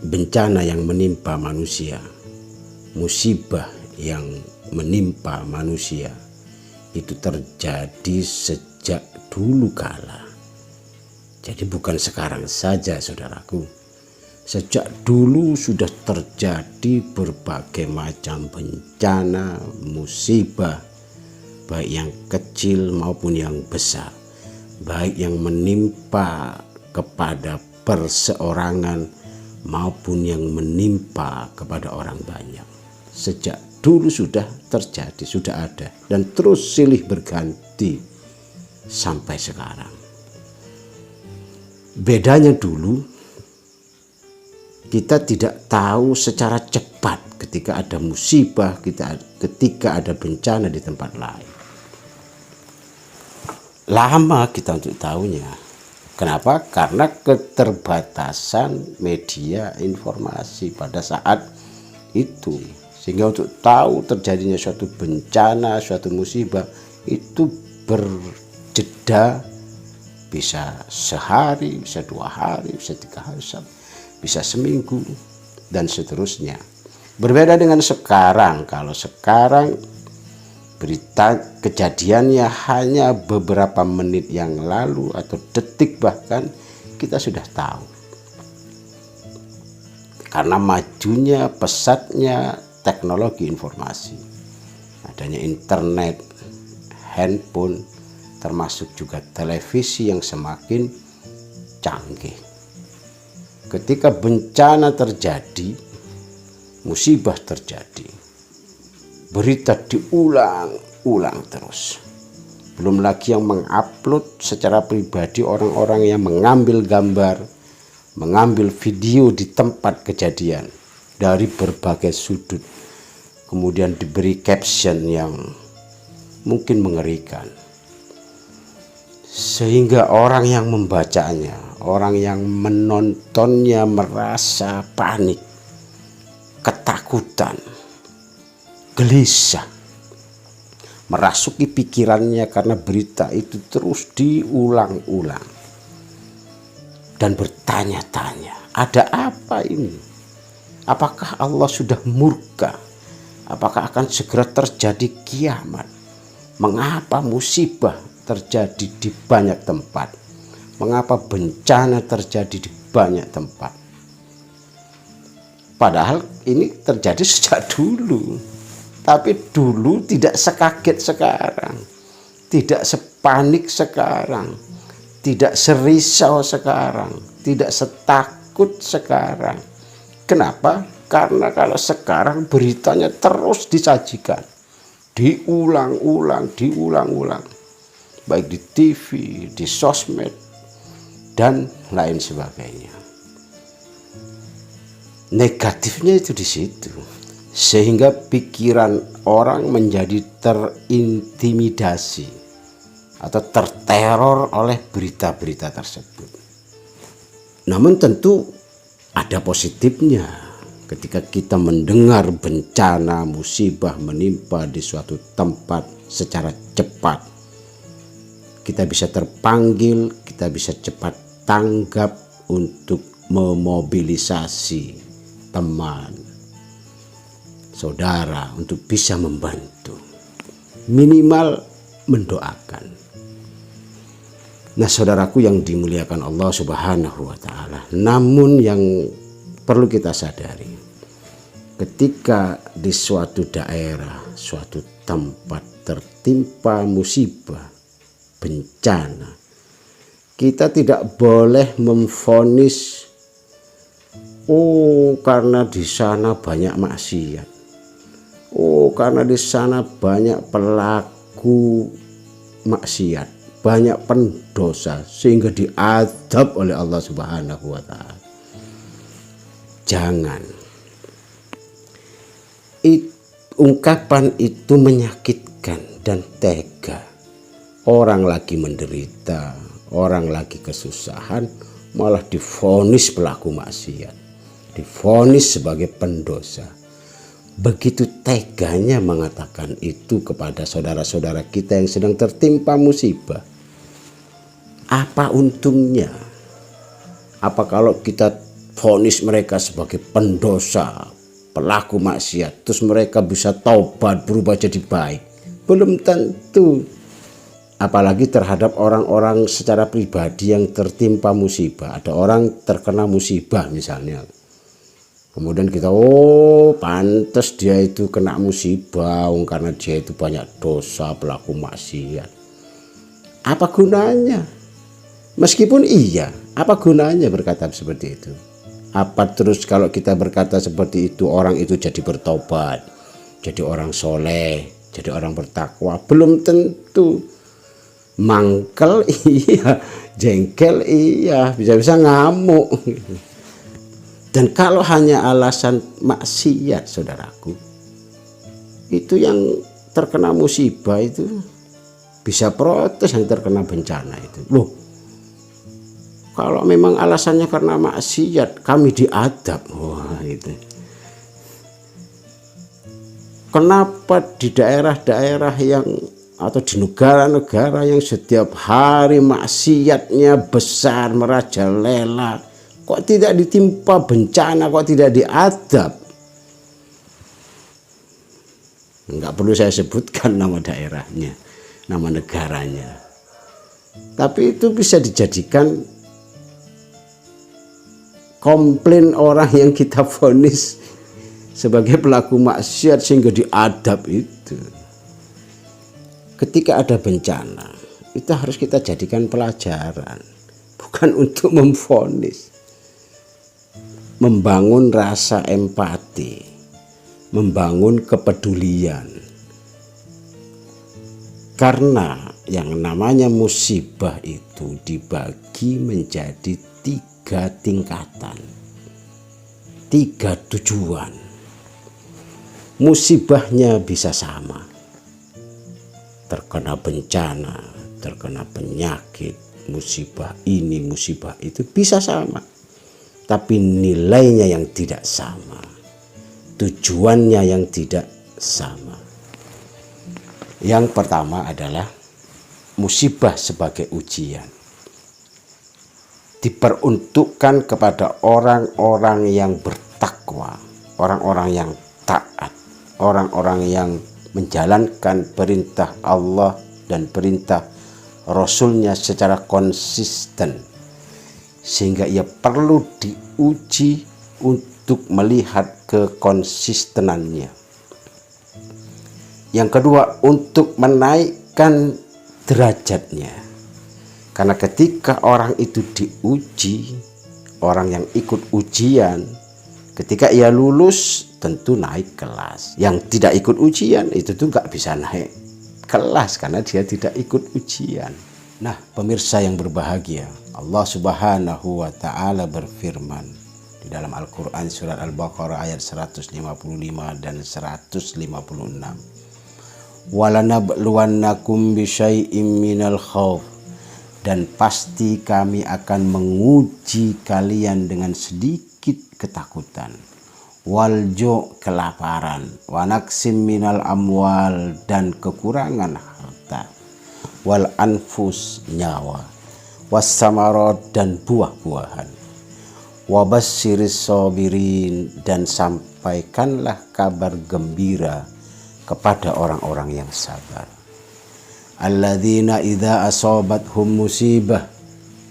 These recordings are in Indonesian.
bencana yang menimpa manusia, musibah yang menimpa manusia itu terjadi sejak dulu kala. Jadi bukan sekarang saja, saudaraku. Sejak dulu sudah terjadi berbagai macam bencana, musibah, baik yang kecil maupun yang besar, baik yang menimpa kepada perseorangan maupun yang menimpa kepada orang banyak. Sejak dulu sudah terjadi, sudah ada, dan terus silih berganti sampai sekarang. Bedanya dulu, kita tidak tahu secara cepat ketika ada musibah, ketika ada bencana di tempat lain. Lama kita untuk tahunya. Kenapa? Karena keterbatasan media informasi pada saat itu. Sehingga untuk tahu terjadinya suatu bencana, suatu musibah itu berjeda, bisa sehari, bisa 2 hari, bisa 3 hari, bisa seminggu, dan seterusnya. Berbeda dengan sekarang. Kalau sekarang berita kejadiannya hanya beberapa menit yang lalu atau detik bahkan kita sudah tahu. Karena majunya, pesatnya teknologi informasi, adanya internet, handphone, termasuk juga televisi yang semakin canggih. Ketika bencana terjadi, musibah terjadi, berita diulang-ulang terus. Belum lagi yang mengupload secara pribadi, orang-orang yang mengambil gambar, mengambil video di tempat kejadian dari berbagai sudut, kemudian diberi caption yang mungkin mengerikan, sehingga orang yang membacanya, orang yang menontonnya merasa panik, ketakutan, gelisah, merasuki pikirannya karena berita itu terus diulang-ulang, dan bertanya-tanya, ada apa ini? Apakah Allah sudah murka? Apakah akan segera terjadi kiamat? Mengapa musibah terjadi di banyak tempat? Mengapa bencana terjadi di banyak tempat? Padahal ini terjadi sejak dulu. Tapi dulu tidak sekaget sekarang, tidak sepanik sekarang, tidak serisau sekarang, tidak setakut sekarang. Kenapa? Karena kalau sekarang beritanya terus disajikan, diulang-ulang, baik di TV, di sosmed, dan lain sebagainya. Negatifnya itu di situ, sehingga pikiran orang menjadi terintimidasi atau terteror oleh berita-berita tersebut. Namun tentu ada positifnya ketika kita mendengar bencana, musibah menimpa di suatu tempat secara cepat. Kita bisa terpanggil, kita bisa cepat tanggap untuk memobilisasi teman, saudara untuk bisa membantu. Minimal mendoakan. Nah, saudaraku yang dimuliakan Allah Subhanahu wa Ta'ala, namun yang perlu kita sadari, ketika di suatu daerah, suatu tempat tertimpa musibah, bencana, kita tidak boleh memvonis, oh karena di sana banyak maksiat, oh karena di sana banyak pelaku maksiat, banyak pendosa sehingga diadab oleh Allah Subhanahu wa Ta'ala. Jangan. Ungkapan itu menyakitkan dan tega. Orang lagi menderita, orang lagi kesusahan, malah divonis pelaku maksiat, divonis sebagai pendosa. Begitu teganya mengatakan itu kepada saudara-saudara kita yang sedang tertimpa musibah. Apa untungnya? Apa kalau kita vonis mereka sebagai pendosa, pelaku maksiat, terus mereka bisa taubat berubah jadi baik. Belum tentu. Apalagi terhadap orang-orang secara pribadi yang tertimpa musibah. Ada orang terkena musibah misalnya, kemudian kita, oh pantas dia itu kena musibah karena dia itu banyak dosa, pelaku maksiat. Apa gunanya? Meskipun iya, apa gunanya berkata seperti itu? Apa terus kalau kita berkata seperti itu orang itu jadi bertobat, jadi orang soleh, jadi orang bertakwa? Belum tentu. Mangkel iya, jengkel iya, bisa-bisa ngamuk. Dan kalau hanya alasan maksiat, saudaraku, itu yang terkena musibah itu bisa protes, yang terkena bencana itu. Loh, kalau memang alasannya karena maksiat, kami diadab. Wah, itu. Kenapa di daerah-daerah yang atau di negara-negara yang setiap hari maksiatnya besar merajalela, kok tidak ditimpa bencana, kok tidak diadab? Enggak perlu saya sebutkan nama daerahnya, nama negaranya. Tapi itu bisa dijadikan komplain orang yang kita vonis sebagai pelaku maksiat sehingga diadab itu. Ketika ada bencana, itu harus kita jadikan pelajaran, bukan untuk memvonis. Membangun rasa empati, membangun kepedulian. Karena yang namanya musibah itu dibagi menjadi 3 tingkatan, 3 tujuan. Musibahnya bisa sama. Terkena bencana, terkena penyakit, musibah ini, musibah itu bisa sama. Tapi nilainya yang tidak sama. Tujuannya yang tidak sama. Yang pertama adalah musibah sebagai ujian. Diperuntukkan kepada orang-orang yang bertakwa, orang-orang yang taat, orang-orang yang menjalankan perintah Allah dan perintah Rasulnya secara konsisten, sehingga ia perlu diuji untuk melihat kekonsistenannya. Yang kedua, untuk menaikkan derajatnya, karena ketika orang itu diuji, orang yang ikut ujian, ketika ia lulus tentu naik kelas. Yang tidak ikut ujian itu tuh nggak bisa naik kelas karena dia tidak ikut ujian. Nah, pemirsa yang berbahagia, Allah Subhanahu wa taala berfirman di dalam Al-Qur'an surat Al-Baqarah ayat 155 dan 156. Walanabluwannakum bisyai'im minal khauf, dan pasti kami akan menguji kalian dengan sedikit ketakutan, waljo kelaparan, wanaksim minal amwal dan kekurangan harta, wal anfus nyawa, wassamarat dan buah-buahan, wabassiris sabirin dan sampaikanlah kabar gembira kepada orang-orang yang sabar. Alladzina idza asabathum musibah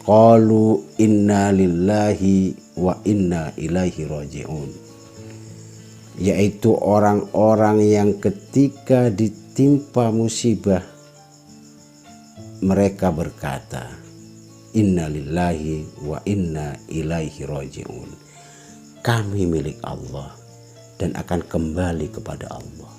qalu inna lillahi wa inna ilaihi raji'un, yaitu orang-orang yang ketika ditimpa musibah mereka berkata inna lillahi wa inna ilaihi raji'un, kami milik Allah dan akan kembali kepada Allah.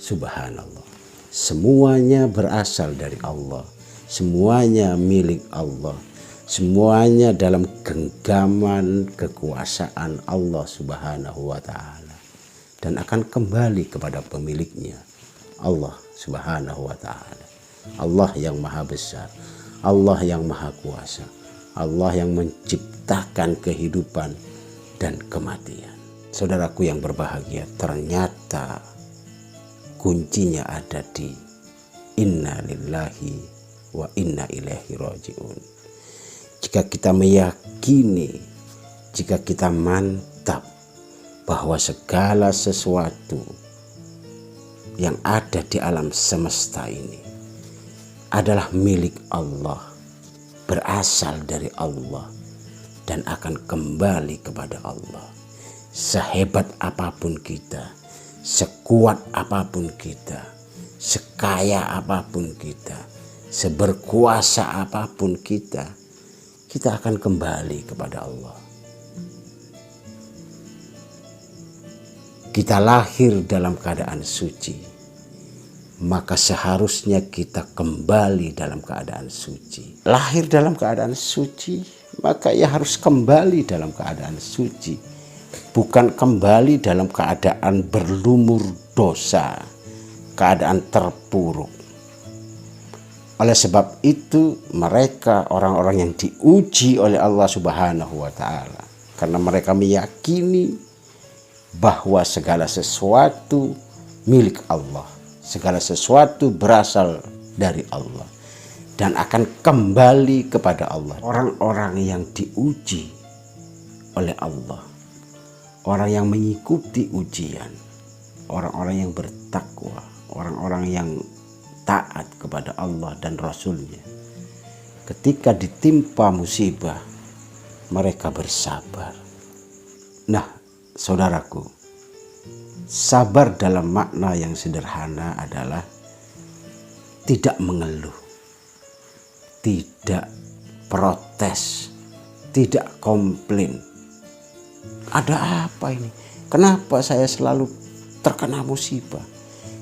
Subhanallah, semuanya berasal dari Allah, semuanya milik Allah, semuanya dalam genggaman kekuasaan Allah Subhanahu wa ta'ala, dan akan kembali kepada pemiliknya, Allah Subhanahu wa ta'ala. Allah yang maha besar, Allah yang maha kuasa, Allah yang menciptakan kehidupan dan kematian. Saudaraku yang berbahagia, ternyata kuncinya ada di inna lillahi wa inna ilaihi raji'un. jika kita meyakini, jika kita mantap bahwa segala sesuatu yang ada di alam semesta ini adalah milik Allah, berasal dari Allah, dan akan kembali kepada Allah. Sehebat apapun kita, sekuat apapun kita, sekaya apapun kita, seberkuasa apapun kita akan kembali kepada Allah. Kita lahir dalam keadaan suci, maka seharusnya kita kembali dalam keadaan suci. Lahir dalam keadaan suci, maka ia harus kembali dalam keadaan suci, bukan kembali dalam keadaan berlumur dosa, keadaan terpuruk. Oleh sebab itu mereka orang-orang yang diuji oleh Allah Subhanahu wa Ta'ala, karena mereka meyakini bahwa segala sesuatu milik Allah, segala sesuatu berasal dari Allah dan akan kembali kepada Allah. Orang-orang yang diuji oleh Allah, orang yang mengikuti ujian, orang-orang yang bertakwa, orang-orang yang taat kepada Allah dan Rasulnya, ketika ditimpa musibah mereka bersabar. Nah, saudaraku, sabar dalam makna yang sederhana adalah tidak mengeluh, tidak protes, tidak komplain. Ada apa ini? Kenapa saya selalu terkena musibah?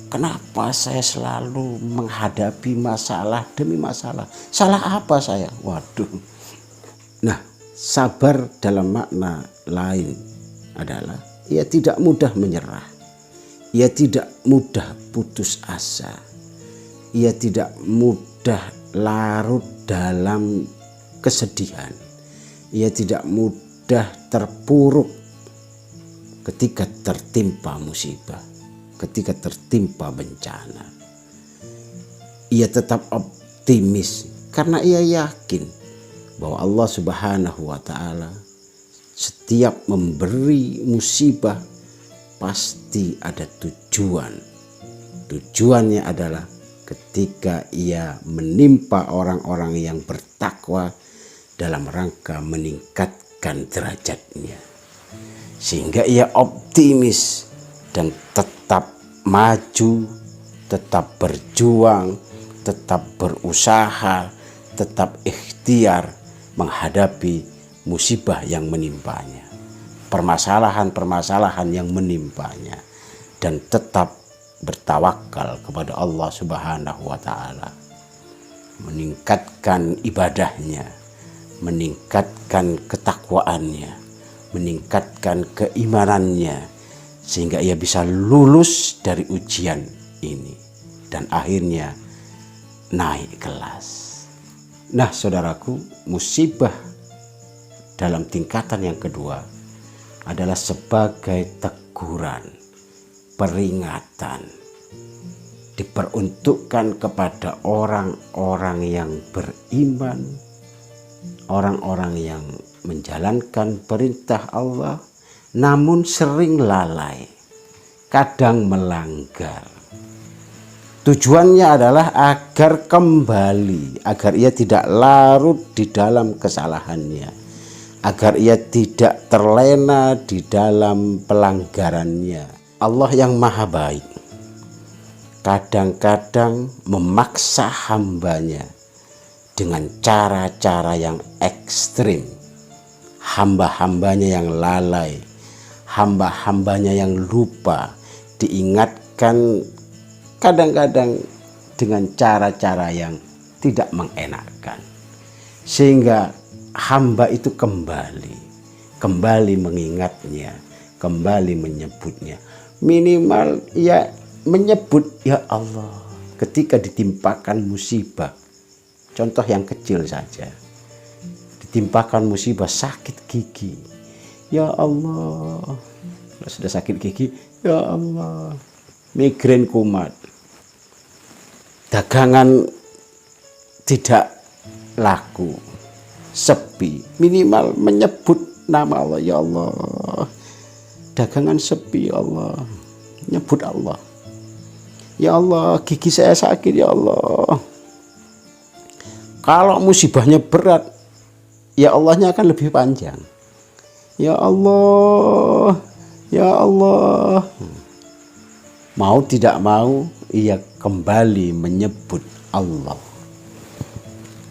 Kenapa saya selalu menghadapi masalah demi masalah? Salah apa saya? Waduh. Nah, sabar dalam makna lain adalah ia tidak mudah menyerah. Ia tidak mudah putus asa. Ia tidak mudah larut dalam kesedihan. Ia tidak mudah terpuruk ketika tertimpa musibah, ketika tertimpa bencana. Ia tetap optimis karena ia yakin bahwa Allah Subhanahu wa Ta'ala setiap memberi musibah pasti ada tujuan. Tujuannya adalah ketika ia menimpa orang-orang yang bertakwa dalam rangka meningkatkan derajatnya, sehingga ia optimis dan tetap maju, tetap berjuang, tetap berusaha, tetap ikhtiar menghadapi musibah yang menimpanya, permasalahan-permasalahan yang menimpanya, dan tetap bertawakal kepada Allah Subhanahu wa Ta'ala, meningkatkan ibadahnya, meningkatkan ketakwaannya, meningkatkan keimanannya, sehingga ia bisa lulus dari ujian ini dan akhirnya naik kelas. Nah, saudaraku, musibah dalam tingkatan yang kedua adalah sebagai teguran, peringatan, diperuntukkan kepada orang-orang yang beriman, orang-orang yang menjalankan perintah Allah namun sering lalai, kadang melanggar. Tujuannya adalah agar kembali, agar ia tidak larut di dalam kesalahannya, agar ia tidak terlena di dalam pelanggarannya. Allah yang maha baik kadang-kadang memaksa hambanya dengan cara-cara yang ekstrim. Hamba-hambanya yang lalai, hamba-hambanya yang lupa, diingatkan kadang-kadang dengan cara-cara yang tidak mengenakkan, sehingga hamba itu kembali mengingatnya, kembali menyebutnya. Minimal ia menyebut ya Allah ketika ditimpakan musibah. Contoh yang kecil saja, ditimpakan musibah sakit gigi, ya Allah. Kalau sudah sakit gigi, ya Allah. Migrain kumat, dagangan tidak laku, sepi, minimal menyebut nama Allah. Ya Allah, dagangan sepi, ya Allah, nyebut Allah. Ya Allah, gigi saya sakit, ya Allah. Kalau musibahnya berat, ya Allahnya akan lebih panjang. Ya Allah, ya Allah. Mau tidak mau, ia kembali menyebut Allah.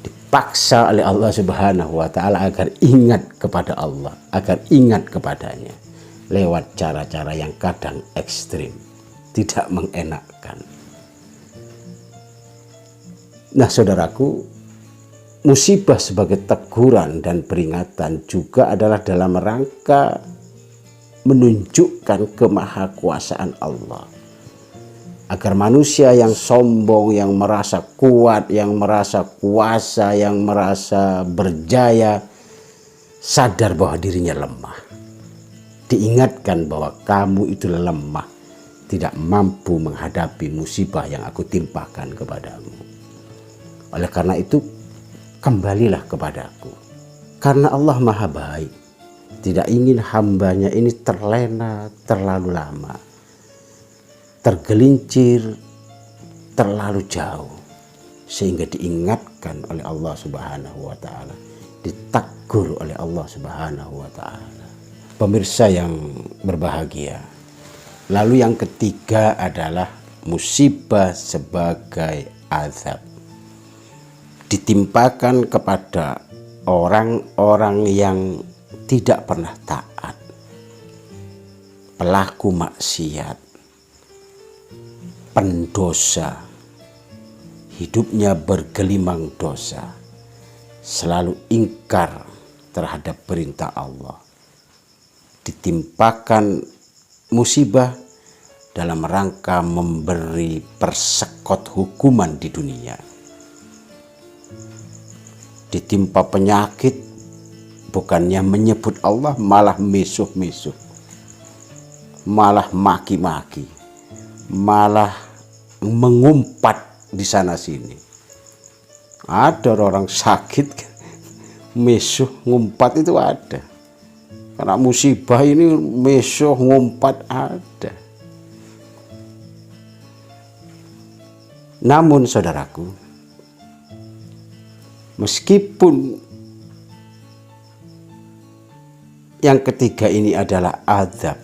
Dipaksa oleh Allah Subhanahu wa Ta'ala agar ingat kepada Allah, agar ingat kepadanya lewat cara-cara yang kadang ekstrim, tidak mengenakkan. Nah, saudaraku, musibah sebagai teguran dan peringatan juga adalah dalam rangka menunjukkan kemahakuasaan Allah. Agar manusia yang sombong, yang merasa kuat, yang merasa kuasa, yang merasa berjaya, sadar bahwa dirinya lemah. Diingatkan bahwa kamu itu lemah, tidak mampu menghadapi musibah yang aku timpakan kepadamu. Oleh karena itu, kembalilah kepadaku. Karena Allah Maha Baik, tidak ingin hambanya ini terlena terlalu lama, tergelincir terlalu jauh, sehingga diingatkan oleh Allah Subhanahu wa Ta'ala, ditegur oleh Allah Subhanahu wa Ta'ala. Pemirsa yang berbahagia, lalu yang ketiga adalah musibah sebagai azab, ditimpakan kepada orang-orang yang tidak pernah taat, pelaku maksiat, pendosa, hidupnya bergelimang dosa, selalu ingkar terhadap perintah Allah. Ditimpakan musibah dalam rangka memberi persekot hukuman di dunia. Ditimpa penyakit, bukannya menyebut Allah, malah misuh-misuh, malah maki-maki, malah mengumpat di sana sini. Ada orang sakit misuh ngumpat, itu ada. Karena musibah ini misuh ngumpat ada. Namun saudaraku, meskipun yang ketiga ini adalah azab,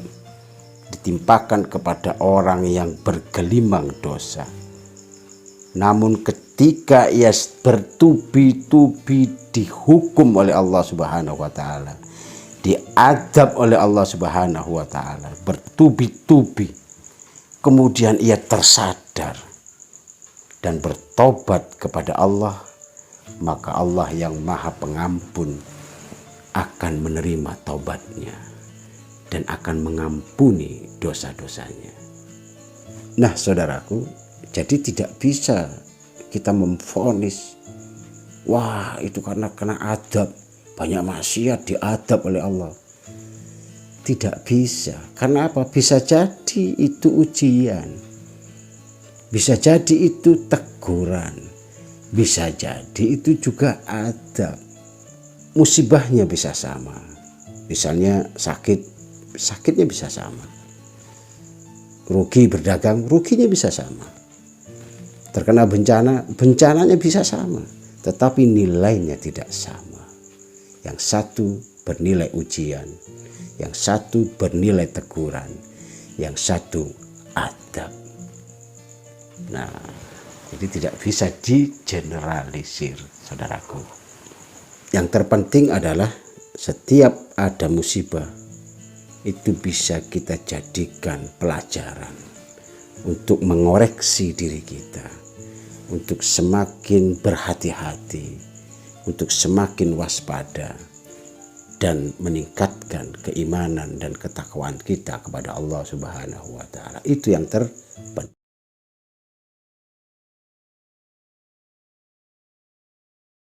ditimpakan kepada orang yang bergelimang dosa, namun ketika ia bertubi-tubi dihukum oleh Allah Subhanahu wa Ta'ala, diadab oleh Allah Subhanahu wa Ta'ala, bertubi-tubi, kemudian ia tersadar dan bertobat kepada Allah, maka Allah yang Maha Pengampun akan menerima taubatnya dan akan mengampuni dosa-dosanya. Nah saudaraku, jadi tidak bisa kita memvonis, wah itu karena kena adab, banyak maksiat diadab oleh Allah. Tidak bisa. Karena apa? Bisa jadi itu ujian, bisa jadi itu teguran, bisa jadi itu juga adab. Musibahnya bisa sama. Misalnya sakit, sakitnya bisa sama. Rugi berdagang, ruginya bisa sama. Terkena bencana, bencananya bisa sama. Tetapi nilainya tidak sama. Yang satu bernilai ujian, yang satu bernilai teguran, yang satu adab. Nah, jadi tidak bisa digeneralisir, saudaraku. Yang terpenting adalah setiap ada musibah itu bisa kita jadikan pelajaran untuk mengoreksi diri kita, untuk semakin berhati-hati, untuk semakin waspada, dan meningkatkan keimanan dan ketakwaan kita kepada Allah Subhanahu wa Ta'ala. Itu yang terpenting.